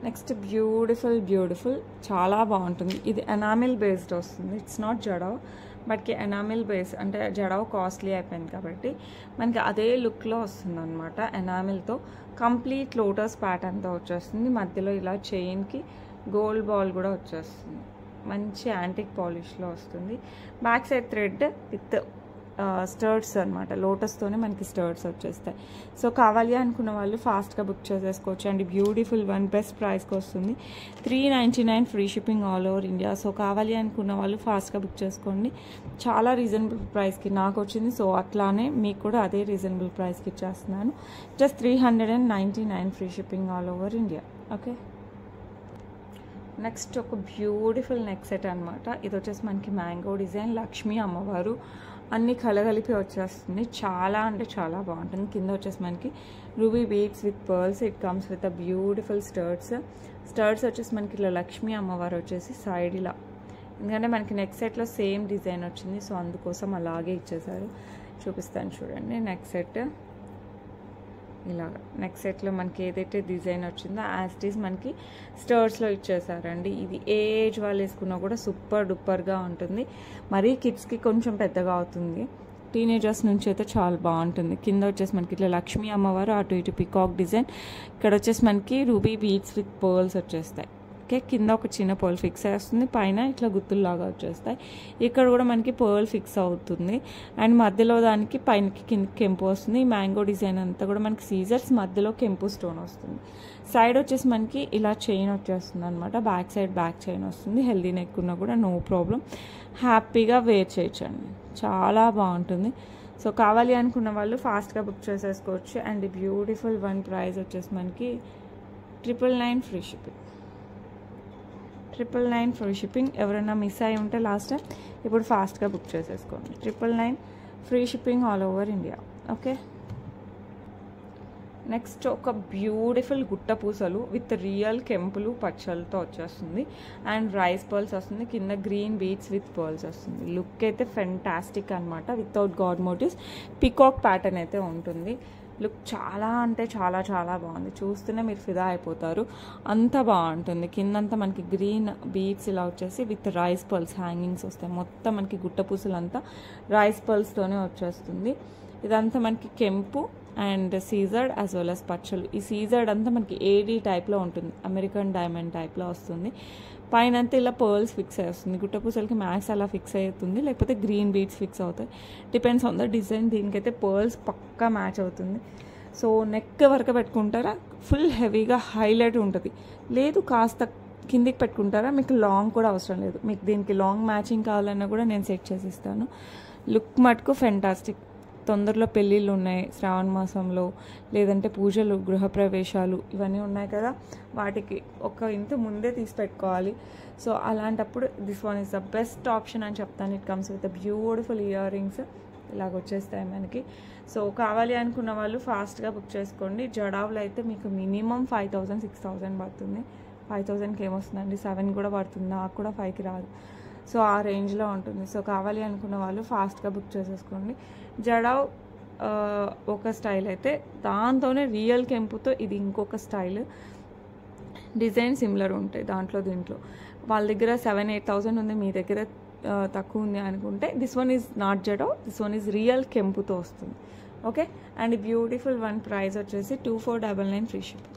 A: నెక్స్ట్ బ్యూటిఫుల్ చాలా బాగుంటుంది. ఇది ఎనామిల్ బేస్డ్ వస్తుంది. ఇట్స్ నాట్ జడావ్, బట్కి ఎనామిల్ బేస్ అంటే జడావ్ కాస్ట్లీ అయిపోయింది కాబట్టి మనకి అదే లుక్లో వస్తుంది అనమాట. ఎనామిల్తో కంప్లీట్ లోటస్ ప్యాటర్న్తో వచ్చేస్తుంది. మధ్యలో ఇలా చైన్కి గోల్డ్ బాల్ కూడా వచ్చేస్తుంది. మంచి యాంటిక్ పాలిష్లో వస్తుంది. బ్యాక్ సైడ్ థ్రెడ్ విత్ స్టర్ట్స్ అనమాట. లోటస్తోనే మనకి స్టర్ట్స్ వచ్చేస్తాయి. సో కావాలి అనుకున్న వాళ్ళు ఫాస్ట్గా బుక్ చేసేసుకోవచ్చు అండి. బ్యూటిఫుల్ వన్, బెస్ట్ ప్రైస్కి వస్తుంది. 399 free shipping all over India. So కావాలి అనుకున్న వాళ్ళు ఫాస్ట్గా బుక్ చేసుకోండి. చాలా రీజనబుల్ ప్రైస్కి నాకు వచ్చింది. సో అట్లానే మీకు కూడా అదే రీజనబుల్ ప్రైస్కి ఇచ్చేస్తున్నాను. Just 399 free shipping all over India. Okay, next ఒక బ్యూటిఫుల్ నెక్ సెట్ అనమాట. ఇది వచ్చేసి మనకి మ్యాంగో డిజైన్, లక్ష్మీ అమ్మవారు అన్ని కలగలిపి వచ్చేస్తుంది. చాలా అంటే చాలా బాగుంటుంది. కింద వచ్చేసి మనకి ruby beads with pearls. It comes with a beautiful studs వచ్చేసి మనకి ఇలా లక్ష్మీ అమ్మవారు వచ్చేసి సైడ్ ఇలా, ఎందుకంటే మనకి నెక్ సెట్లో సేమ్ డిజైన్ వచ్చింది. సో అందుకోసం అలాగే ఇచ్చేసారు. చూపిస్తాను చూడండి. నెక్ సెట్ ఇలాగ, నెక్ సెట్లో మనకి ఏదైతే డిజైన్ వచ్చిందో యాజ్ ఇట్ ఈస్ మనకి స్టర్ట్స్లో ఇచ్చేసారండి. ఇది ఏ ఏజ్ వాళ్ళు వేసుకున్నా కూడా సూపర్ డూపర్గా ఉంటుంది. మరీ కిడ్స్కి కొంచెం పెద్దగా అవుతుంది, టీనేజర్స్ నుంచి అయితే చాలా బాగుంటుంది. కింద వచ్చేసి మనకి ఇట్లా లక్ష్మీ అమ్మవారు, అటు ఇటు పికాక్ డిజైన్. ఇక్కడ వచ్చేసి మనకి రూబీ బీడ్స్ విత్ పర్ల్స్ వచ్చేస్తాయి. ఓకే, కింద ఒక చిన్న పర్ల్ ఫిక్స్ అవుతుంది, పైన ఇట్లా గుత్తుల్లాగా వచ్చేస్తాయి. ఇక్కడ కూడా మనకి పర్ల్ ఫిక్స్ అవుతుంది. అండ్ మధ్యలో దానికి పైనకి కింద కెంపు వస్తుంది. ఈ మ్యాంగో డిజైన్ అంతా కూడా మనకి సీజర్స్, మధ్యలో కెంపు స్టోన్ వస్తుంది. సైడ్ వచ్చేసి మనకి ఇలా చైన్ వచ్చేస్తుంది అనమాట. బ్యాక్ సైడ్ బ్యాక్ చైన్ వస్తుంది. హెల్దీ నెక్ ఉన్నా కూడా నో ప్రాబ్లం, హ్యాపీగా వేర్ చేయొచ్చండి. చాలా బాగుంటుంది. సో కావాలి అనుకున్న వాళ్ళు ఫాస్ట్గా బుక్ చేసేసుకోవచ్చు. అండ్ బ్యూటిఫుల్ వన్ ప్రైస్ వచ్చేసి మనకి 999 ఫ్రీ షిప్పింగ్. 999 free shipping. ఎవరైనా మిస్ అయి ఉంటే లాస్ట్ టైం, ఇప్పుడు ఫాస్ట్గా బుక్ చేసేసుకోండి. 999 free shipping all over India. Okay, next ఒక బ్యూటిఫుల్ గుట్ట పూసలు విత్ రియల్ కెంపులు పచ్చలతో వచ్చేస్తుంది. అండ్ రైస్ పర్ల్స్ వస్తుంది. కింద గ్రీన్ బీడ్స్ విత్ పర్ల్స్ వస్తుంది. లుక్ అయితే ఫెంటాస్టిక్ అనమాట. Without god motives peacock pattern అయితే ఉంటుంది. లుక్ చాలా అంటే చాలా చాలా బాగుంది. చూస్తూనే మీరు ఫిదా అయిపోతారు, అంత బాగుంటుంది. కిందంతా మనకి గ్రీన్ బీడ్స్ ఇలా వచ్చేసి విత్ రైస్ పర్ల్స్ హ్యాంగింగ్స్ వస్తాయి. మొత్తం మనకి గుట్ట పూసలంతా రైస్ పర్ల్స్తోనే వచ్చేస్తుంది. ఇదంతా మనకి కెంపు అండ్ సీజర్డ్ యాజ్ వెల్ as పచ్చలు. ఈ సీజర్డ్ అంతా మనకి ఏడీ టైప్లో ఉంటుంది, అమెరికన్ డైమండ్ టైప్లో వస్తుంది. పైన అంతా ఇలా పర్ల్స్ ఫిక్స్ అవుతుంది. గుట్ట పూసలకి మ్యాక్స్ అలా ఫిక్స్ అవుతుంది, లేకపోతే గ్రీన్ బీడ్స్ ఫిక్స్ అవుతాయి. Depends on the design. దీనికైతే పర్ల్స్ పక్కా మ్యాచ్ అవుతుంది. సో నెక్ వరకు పెట్టుకుంటారా ఫుల్ హెవీగా హైలైట్ ఉంటుంది, లేదు కాస్త కిందికి పెట్టుకుంటారా మీకు లాంగ్ కూడా అవసరం లేదు. మీకు దీనికి లాంగ్ మ్యాచింగ్ కావాలన్నా కూడా నేను సెట్ చేసి ఇస్తాను. లుక్ మటుకు ఫెంటాస్టిక్. తొందరలో పెళ్ళిళ్ళు ఉన్నాయి శ్రావణ మాసంలో, లేదంటే పూజలు, గృహప్రవేశాలు ఇవన్నీ ఉన్నాయి కదా, వాటికి ఒక ఇంత ముందే తీసి పెట్టుకోవాలి. సో అలాంటప్పుడు this one is the best option అని చెప్తాను. It comes with beautiful ear rings ఇలాగ వచ్చేస్తాయి మనకి. సో కావాలి అనుకున్న వాళ్ళు ఫాస్ట్గా బుక్ చేసుకోండి. జడావులు అయితే మీకు మినిమం 5000 6000 పడుతుంది. 5000కి ఏమొస్తుందండి, 7 కూడా పడుతుంది. నాకు కూడా 5కి రాదు. సో ఆ రేంజ్లో ఉంటుంది. సో కావాలి అనుకున్న వాళ్ళు ఫాస్ట్గా బుక్ చేసేసుకోండి. జడావ్ ఒక స్టైల్ అయితే, దాంతోనే రియల్ కెంపుతో ఇది ఇంకొక స్టైల్. డిజైన్ సిమిలర్ ఉంటాయి దాంట్లో దీంట్లో. వాళ్ళ దగ్గర 7-8,000 ఉంది, మీ దగ్గర తక్కువ ఉంది అనుకుంటే this one is not jadau, this one is real కెంపుతో వస్తుంది. Okay, and beautiful one price వచ్చేసి 2499 free shipping,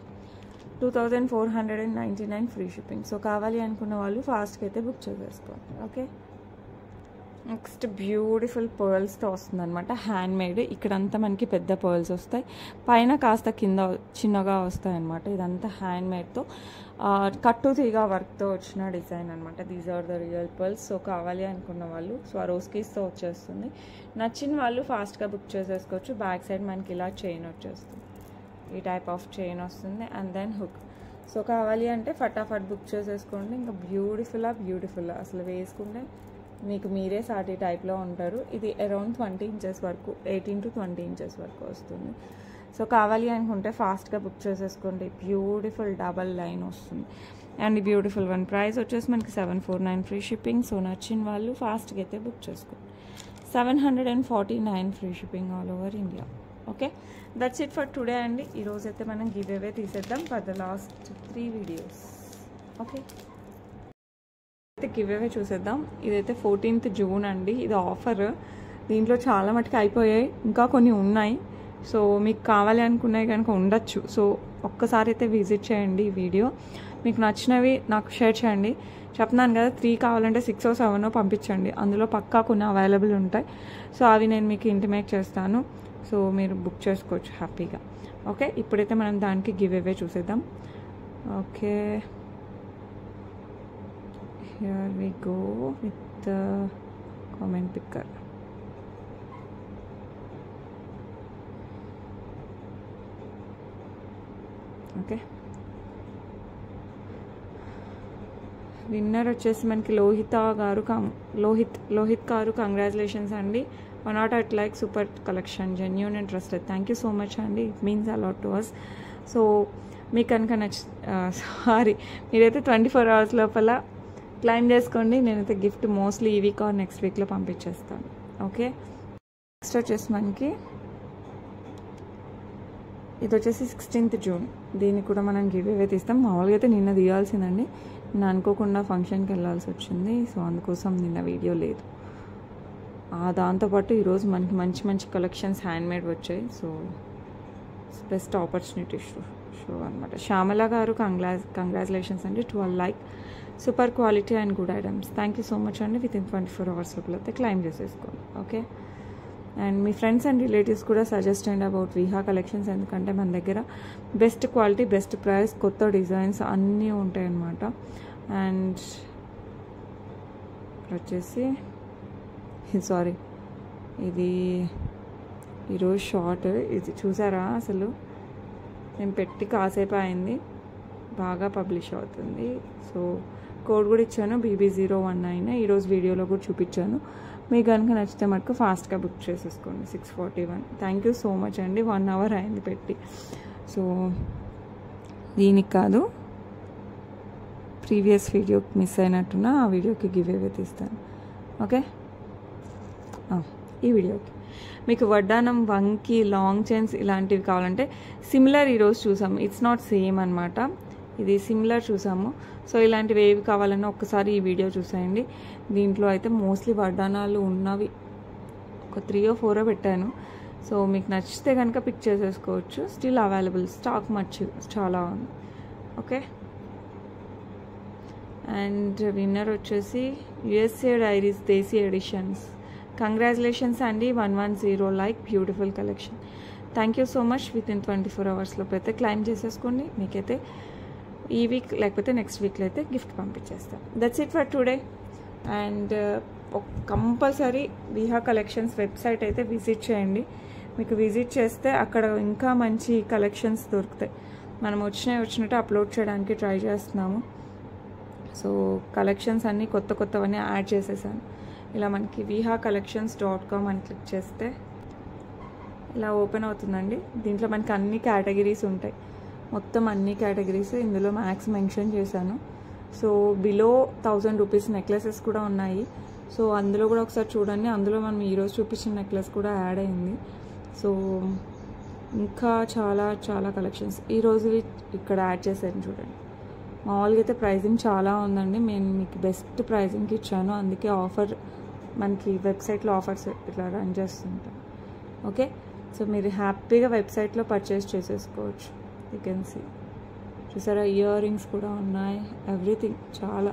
A: 2499 free shipping. So కావాలి అనుకున్న వాళ్ళు ఫాస్ట్గా అయితే బుక్ చేసేసుకోండి. ఓకే, నెక్స్ట్ బ్యూటిఫుల్ పర్ల్స్తో వస్తుంది అనమాట, హ్యాండ్ మేడ్. ఇక్కడంతా మనకి పెద్ద పర్ల్స్ వస్తాయి, పైన కాస్త కింద చిన్నగా వస్తాయి అనమాట. ఇదంతా హ్యాండ్ మేడ్తో కట్టు తీగ వర్క్తో వచ్చిన డిజైన్ అనమాట. These are the real pearls. So కావాలి అనుకున్న వాళ్ళు స్వరోస్కీస్తో వచ్చేస్తుంది. నచ్చిన వాళ్ళు ఫాస్ట్గా బుక్ చేసేసుకోవచ్చు. బ్యాక్ సైడ్ మనకి ఇలా చైన్ వచ్చేస్తుంది, ఈ టైప్ ఆఫ్ చైన్ వస్తుంది, అండ్ దెన్ హుక్. సో కావాలి అంటే ఫటాఫట్ బుక్ చేసేసుకోండి. ఇంకా బ్యూటిఫుల్ అసలు వేసుకుంటే మీకు మీరే సాటి టైప్లో ఉంటారు. ఇది అరౌండ్ 20 ఇంచెస్ వరకు, 18 to 20 ఇంచెస్ వరకు వస్తుంది. సో కావాలి అనుకుంటే ఫాస్ట్గా బుక్ చేసేసుకోండి. బ్యూటిఫుల్ డబల్ లైన్ వస్తుంది, అండ్ బ్యూటిఫుల్ వన్ ప్రైస్ వచ్చేసి మనకి 749 ఫ్రీ షిప్పింగ్. సో నచ్చిన వాళ్ళు ఫాస్ట్గా అయితే బుక్ చేసుకోండి. 749 free shipping all over India. Okay, that's it for today అండి. ఈరోజైతే మనం గివ్ అవే తీసేద్దాం for the last 3 videos. Okay, అయితే గివ్ అవే చూసేద్దాం. ఇదైతే 14th జూన్ అండి. ఇది ఆఫర్, దీంట్లో చాలా మటుకు అయిపోయాయి, ఇంకా కొన్ని ఉన్నాయి. సో మీకు కావాలి అనుకున్నాయి కనుక ఉండొచ్చు. సో ఒక్కసారి అయితే విజిట్ చేయండి. ఈ వీడియో మీకు నచ్చినవి నాకు షేర్ చేయండి. చెప్తున్నాను కదా, 3 కావాలంటే 6 or 7 పంపించండి. అందులో పక్కా కొన్ని అవైలబుల్ ఉంటాయి. సో అవి నేను మీకు ఇంటిమేట్ చేస్తాను. సో మీరు బుక్ చేసుకోవచ్చు హ్యాపీగా. ఓకే, ఇప్పుడైతే మనం దానికి గివ్ అవే చూసేద్దాం. Okay, here we go with the comment picker. Okay, winner వచ్చేసి మనకి లోహిత్ గారు కంగ్రాచులేషన్స్ అండి. 108 like, super collection, genuine and trusted. Thank you so much అండి, it means a lot to us. So మీకు కనుక మీరైతే 24 hours లోపల క్లైమ్ చేసుకోండి. నేనైతే గిఫ్ట్ మోస్ట్లీ ఈ వీక్ ఆర్ నెక్స్ట్ వీక్లో పంపించేస్తాను. ఓకే, నెక్స్ట్ వచ్చేసి మనకి ఇది వచ్చేసి 16th జూన్. దీనికి కూడా మనం గివ్ అవే తీస్తాం. మామూలుగా అయితే నిన్న తీయాల్సిందండి, నేను అనుకోకుండా ఫంక్షన్కి వెళ్ళాల్సి వచ్చింది. సో అందుకోసం నిన్న వీడియో లేదు. దాంతోపాటు ఈరోజు మనకి మంచి కలెక్షన్స్ హ్యాండ్మేడ్ వచ్చాయి. సో బెస్ట్ ఆపర్చునిటీ షో అనమాట. శ్యామల గారు కంగ్రాచులేషన్స్ అండి, 12 like, super quality and good items. Thank you so much అండి. విత్ ఇన్ 24 hours లోపల అయితే క్లైమ్ చేసేసుకోండి. Okay, and me friends and relatives కూడా సజెస్ట్ చేయండి అబౌట్ విహా కలెక్షన్స్. ఎందుకంటే మన దగ్గర బెస్ట్ క్వాలిటీ, బెస్ట్ ప్రైస్, కొత్త డిజైన్స్ అన్నీ ఉంటాయి అన్నమాట. అండ్ వచ్చేసి ఇది ఈరోజు షార్ట్, ఇది చూసారా? అసలు నేను పెట్టి కాసేపు అయింది, బాగా పబ్లిష్ అవుతుంది. సో కోడ్ కూడా ఇచ్చాను, BB019. ఈరోజు వీడియోలో కూడా చూపించాను. మీకు కనుక నచ్చితే మటుకు ఫాస్ట్గా బుక్ చేసేసుకోండి. 641. థ్యాంక్ యూ సో మచ్ అండి. 1 hour అయింది పెట్టి. సో దీనికి కాదు, ప్రీవియస్ వీడియోకి మిస్ అయినట్టున్నా ఆ వీడియోకి గివ్ అవే తీస్తాను. ఓకే, ఈ వీడియోకి మీకు వడ్డానం, వంకి, లాంగ్ చైన్స్ ఇలాంటివి కావాలంటే సిమిలర్ ఈరోజు చూసాము. ఇట్స్ నాట్ సేమ్ అనమాట, ఇది సిమిలర్ చూసాము. సో ఇలాంటివి ఏవి కావాలన్నా ఒక్కసారి ఈ వీడియో చూసేయండి. దీంట్లో అయితే మోస్ట్లీ వడ్డానాలు ఉన్నవి ఒక 3 or 4 పెట్టాను. సో మీకు నచ్చితే కనుక పిక్ చేసేసుకోవచ్చు. స్టిల్ అవైలబుల్, స్టాక్ చాలా ఉంది. ఓకే, అండ్ విన్నర్ వచ్చేసి USA డైరీస్ దేశీ ఎడిషన్స్. కంగ్రాచులేషన్స్ అండి, 110 like, beautiful collection. Thank you so much. With in 24 hours లోపు అయితే క్లైమ్ చేసేసుకోండి. మీకైతే ఈ వీక్ లేకపోతే నెక్స్ట్ వీక్లో అయితే గిఫ్ట్ పంపించేస్తాం. That's it for today. And compulsory Viha collections website అయితే విజిట్ చేయండి. మీకు విజిట్ చేస్తే అక్కడ ఇంకా మంచి కలెక్షన్స్ దొరుకుతాయి. మనం వచ్చినట్టు అప్లోడ్ చేయడానికి ట్రై చేస్తున్నాము. సో కలెక్షన్స్ అన్నీ కొత్తవన్నీ యాడ్ చేసేసాను. ఇలా మనకి vihacollections.com అని క్లిక్ చేస్తే ఇలా ఓపెన్ అవుతుందండి. దీంట్లో మనకి అన్ని కేటగిరీస్ ఉంటాయి, మొత్తం అన్ని కేటగిరీస్ ఇందులో మ్యాక్స్ మెన్షన్ చేశాను. సో బిలో 1000 రూపీస్ నెక్లెసెస్ కూడా ఉన్నాయి. సో అందులో కూడా ఒకసారి చూడండి. అందులో మనం ఈరోజు చూపించిన నెక్లెస్ కూడా యాడ్ అయింది. సో ఇంకా చాలా కలెక్షన్స్ ఈరోజు ఇక్కడ యాడ్ చేశాను చూడండి. మామూలుగా అయితే ప్రైజింగ్ చాలా ఉందండి, నేను మీకు బెస్ట్ ప్రైజింగ్కి ఇచ్చాను, అందుకే ఆఫర్ మనకి వెబ్సైట్లో ఆఫర్స్ ఇట్లా రన్ చేస్తుంటాం. ఓకే, సో మీరు హ్యాపీగా వెబ్సైట్లో పర్చేస్ చేసేసుకోవచ్చు. యూ కెన్ సీ, చూసారా ఇయర్ రింగ్స్ కూడా ఉన్నాయి, ఎవ్రీథింగ్. చాలా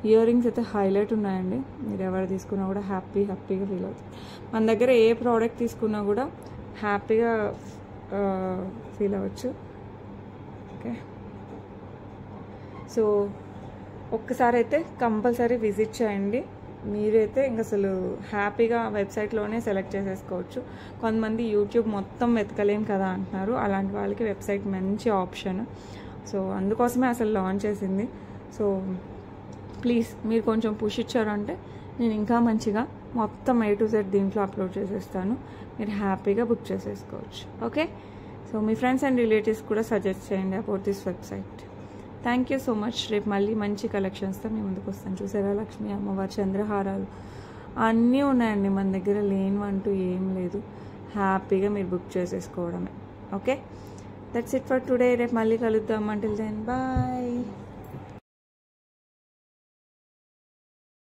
A: ఇయర్ రింగ్స్ అయితే హైలైట్ ఉన్నాయండి, మీరు ఎవరు తీసుకున్నా కూడా హ్యాపీగా ఫీల్ అవుతుంది. మన దగ్గర ఏ ప్రోడక్ట్ తీసుకున్నా కూడా హ్యాపీగా ఫీల్ అవ్వచ్చు. ఓకే, సో ఒక్కసారి అయితే కంపల్సరీ విజిట్ చేయండి. మీరైతే ఇంక అసలు హ్యాపీగా వెబ్సైట్లోనే సెలెక్ట్ చేసేసుకోవచ్చు. కొంతమంది యూట్యూబ్ మొత్తం వెతకలేం కదా అంటున్నారు, అలాంటి వాళ్ళకి వెబ్సైట్ మంచి ఆప్షన్. సో అందుకోసమే అసలు లాంచ్ చేసింది. సో ప్లీజ్ మీరు కొంచెం పుష్ ఇచ్చారంటే నేను ఇంకా మంచిగా మొత్తం A to Z దీంట్లో అప్లోడ్ చేసేస్తాను, మీరు హ్యాపీగా బుక్ చేసేసుకోవచ్చు. Okay, so me friends and relatives కూడా సజెస్ట్ చేయండి about this website. Thank you so much. రేపు మళ్ళీ మంచి కలెక్షన్స్తో మీ ముందుకు వస్తాను. చూసారా, లక్ష్మీ అమ్మవారి చంద్రహారాలు అన్నీ ఉన్నాయండి మన దగ్గర, లేనివంటూ ఏం లేదు. హ్యాపీగా మీరు బుక్ చేసేసుకోవడమే. Okay, that's it for today. రేపు మళ్ళీ కలుద్దాం. Until then bye.